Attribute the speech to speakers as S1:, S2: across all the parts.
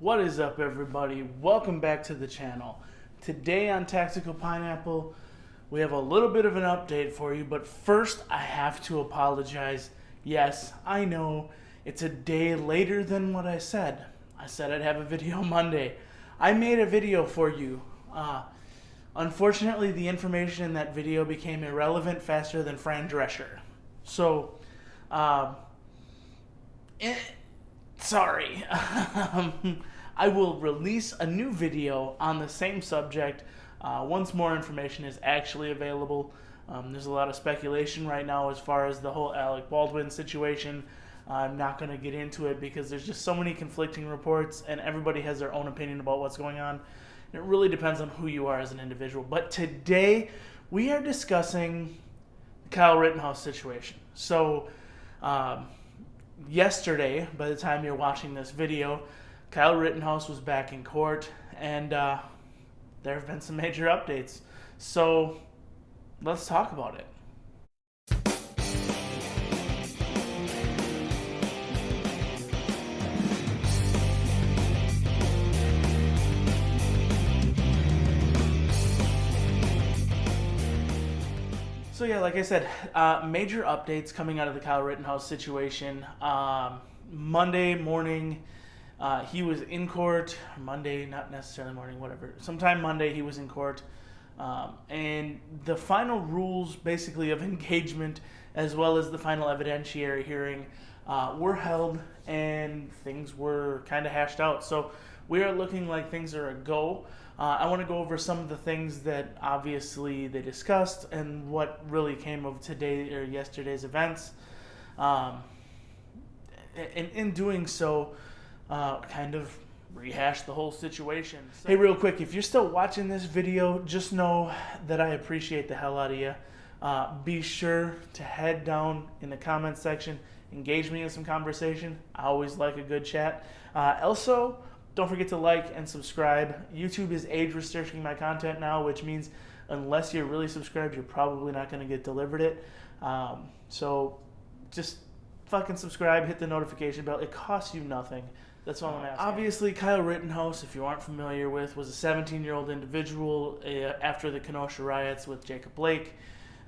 S1: What is up, everybody? Welcome back to the channel. Today on Tactical Pineapple, we have a little bit of an update for you, but first I have to apologize. Yes, I know it's a day later than what I said. I said I'd have a video Monday. I made a video for you. Unfortunately, the information in that video became irrelevant faster than Fran Drescher. So, sorry. I will release a new video on the same subject once more information is actually available. There's a lot of speculation right now as far as the whole Alec Baldwin situation. I'm not going to get into it because there's just so many conflicting reports and everybody has their own opinion about what's going on. It really depends on who you are as an individual. But today we are discussing the Kyle Rittenhouse situation. So, yesterday, by the time you're watching this video, Kyle Rittenhouse was back in court, and there have been some major updates. So let's talk about it. So yeah, like I said, major updates coming out of the Kyle Rittenhouse situation. Monday morning, he was in court. Monday, not necessarily morning, whatever. Sometime Monday, he was in court. And the final rules, basically, of engagement, as well as the final evidentiary hearing, were held, and things were kind of hashed out. So we are looking like things are a go. I want to go over some of the things that obviously they discussed and what really came of today or yesterday's events. In doing so, kind of rehash the whole situation. So, hey, real quick, if you're still watching this video, just know that I appreciate the hell out of you. Be sure to head down in the comments section, engage me in some conversation. I always like a good chat. Also, don't forget to like and subscribe. YouTube is age restricting my content now, which means unless you're really subscribed, you're probably not going to get delivered it. So just fucking subscribe, hit the notification bell. It costs you nothing. That's all I'm asking. Obviously, Kyle Rittenhouse, if you aren't familiar with, was a 17-year-old individual after the Kenosha riots with Jacob Blake,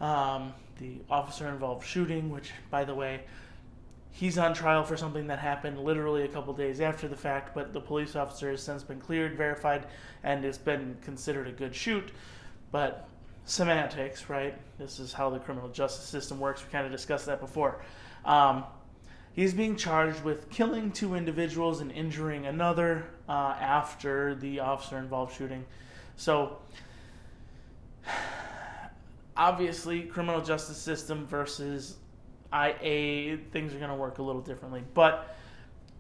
S1: the officer-involved shooting, which, by the way, he's on trial for something that happened literally a couple days after the fact, but the police officer has since been cleared, verified, and it's been considered a good shoot. But semantics, right? This is how the criminal justice system works. We kind of discussed that before. He's being charged with killing two individuals and injuring another after the officer-involved shooting. So, obviously, criminal justice system versus IA, things are going to work a little differently. But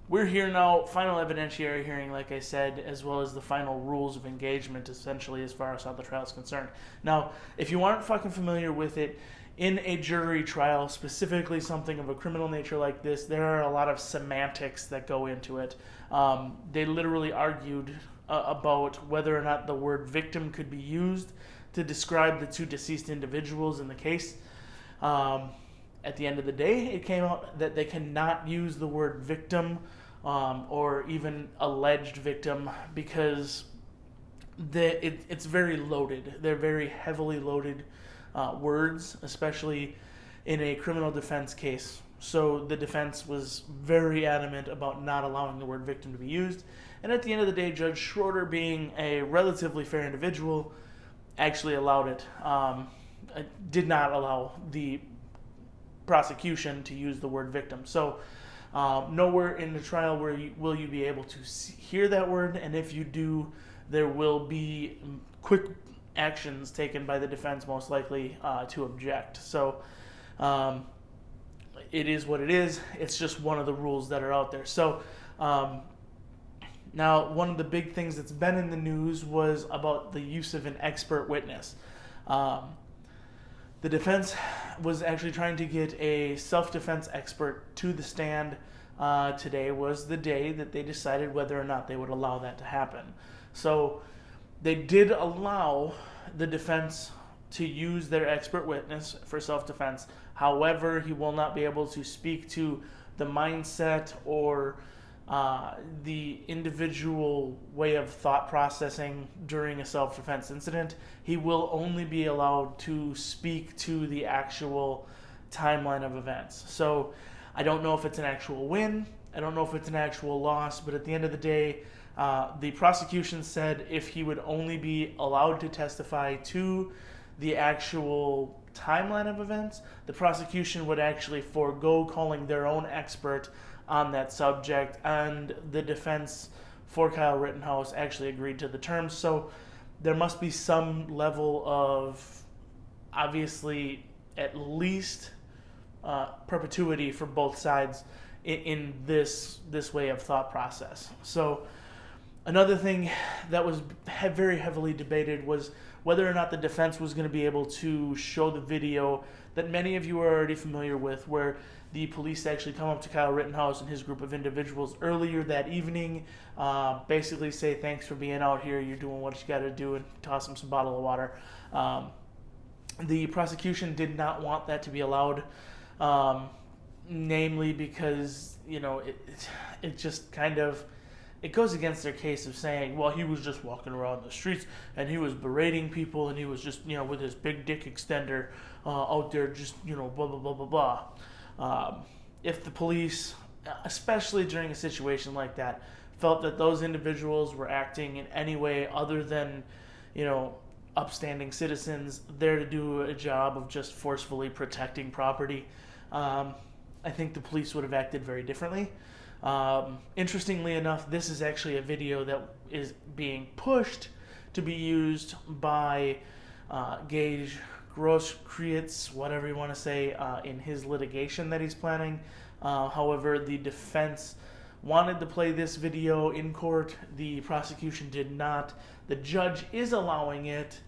S1: we're here now, final evidentiary hearing, like I said, as well as the final rules of engagement, essentially, as far as how the trial is concerned. Now, if you aren't fucking familiar with it, in a jury trial, specifically something of a criminal nature like this, there are a lot of semantics that go into it. They literally argued about whether or not the word victim could be used to describe the two deceased individuals in the case. At the end of the day, it came out that they cannot use the word victim or even alleged victim because it's very loaded. They're very heavily loaded words, especially in a criminal defense case. So the defense was very adamant about not allowing the word victim to be used. And at the end of the day, Judge Schroeder, being a relatively fair individual, actually allowed it. Did not allow the prosecution to use the word victim. So nowhere in the trial will you be able to hear that word, and if you do, there will be quick actions taken by the defense, most likely to object. So it is what it is. It's just one of the rules that are out there. So now, one of the big things that's been in the news was about the use of an expert witness. The defense was actually trying to get a self-defense expert to the stand. Today was the day that they decided whether or not they would allow that to happen. So they did allow the defense to use their expert witness for self-defense. However, he will not be able to speak to the mindset or the individual way of thought processing during a self-defense incident. He will only be allowed to speak to the actual timeline of events. So I don't know if it's an actual win. I don't know if it's an actual loss. But at the end of the day, the prosecution said if he would only be allowed to testify to the actual timeline of events, the prosecution would actually forego calling their own expert on that subject, and the defense for Kyle Rittenhouse actually agreed to the terms. So there must be some level of, obviously, at least perpetuity for both sides in this way of thought process. So another thing that was very heavily debated was whether or not the defense was going to be able to show the video that many of you are already familiar with, where the police actually come up to Kyle Rittenhouse and his group of individuals earlier that evening, basically say, thanks for being out here, you're doing what you got to do, and toss him some bottle of water. The prosecution did not want that to be allowed, namely because, it just kind of, it goes against their case of saying, well, he was just walking around the streets and he was berating people and he was just, with his big dick extender out there just, blah, blah, blah, blah, blah. If the police, especially during a situation like that, felt that those individuals were acting in any way other than, upstanding citizens there to do a job of just forcefully protecting property, I think the police would have acted very differently. Interestingly enough, this is actually a video that is being pushed to be used by Gage Grosskreutz, whatever you want to say, in his litigation that he's planning. However, the defense wanted to play this video in court. The prosecution did not. The judge is allowing it.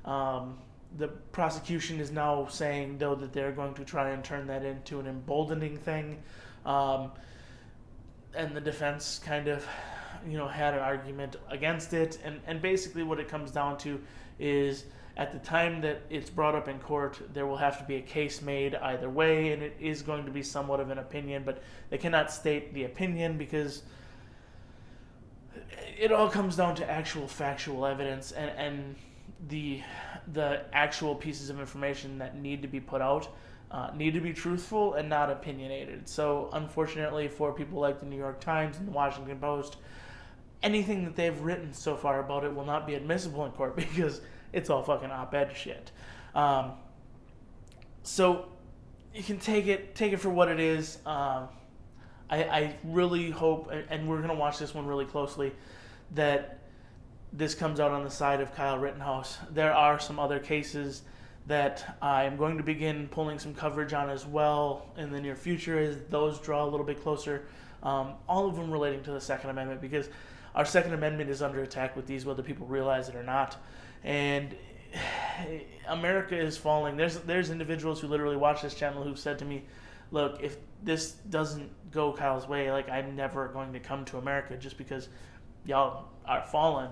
S1: The prosecution is now saying, though, that they're going to try and turn that into an emboldening thing. And the defense kind of, had an argument against it. And basically what it comes down to is at the time that it's brought up in court, there will have to be a case made either way, and it is going to be somewhat of an opinion, but they cannot state the opinion because it all comes down to actual factual evidence and the actual pieces of information that need to be put out need to be truthful and not opinionated. So unfortunately for people like the New York Times and the Washington Post, anything that they've written so far about it will not be admissible in court because it's all fucking op-ed shit. So you can take it for what it is. I really hope, and we're going to watch this one really closely, that this comes out on the side of Kyle Rittenhouse. There are some other cases that I'm going to begin pulling some coverage on as well in the near future as those draw a little bit closer. All of them relating to the Second Amendment, because our Second Amendment is under attack with these, whether people realize it or not. And America is falling. There's individuals who literally watch this channel who've said to me, look, if this doesn't go Kyle's way, I'm never going to come to America just because y'all are fallen.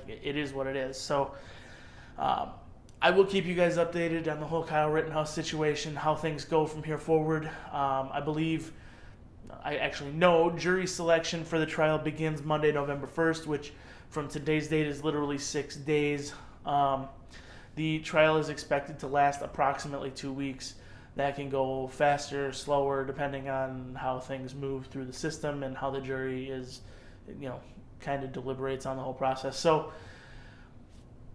S1: It is what it is. So I will keep you guys updated on the whole Kyle Rittenhouse situation, how things go from here forward. I actually know jury selection for the trial begins Monday, November 1st, which from today's date is literally 6 days. The trial is expected to last approximately 2 weeks. That can go faster, slower, depending on how things move through the system and how the jury is, kind of deliberates on the whole process. So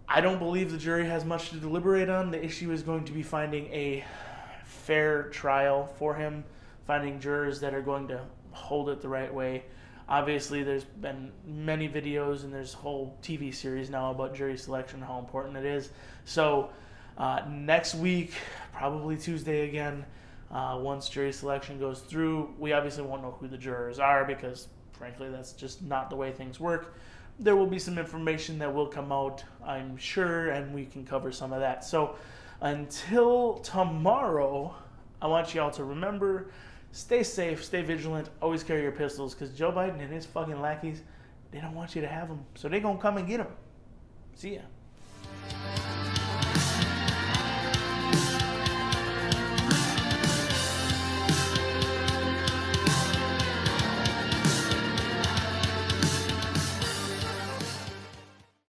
S1: I don't believe the jury has much to deliberate on. The issue is going to be finding a fair trial for him, finding jurors that are going to hold it the right way. Obviously, there's been many videos and there's a whole TV series now about jury selection, how important it is. So next week, probably Tuesday again, once jury selection goes through, we obviously won't know who the jurors are because, frankly, that's just not the way things work. There will be some information that will come out, I'm sure, and we can cover some of that. So until tomorrow, I want you all to remember, stay safe, stay vigilant, always carry your pistols, because Joe Biden and his fucking lackeys, they don't want you to have them. So they're going to come and get them. See ya.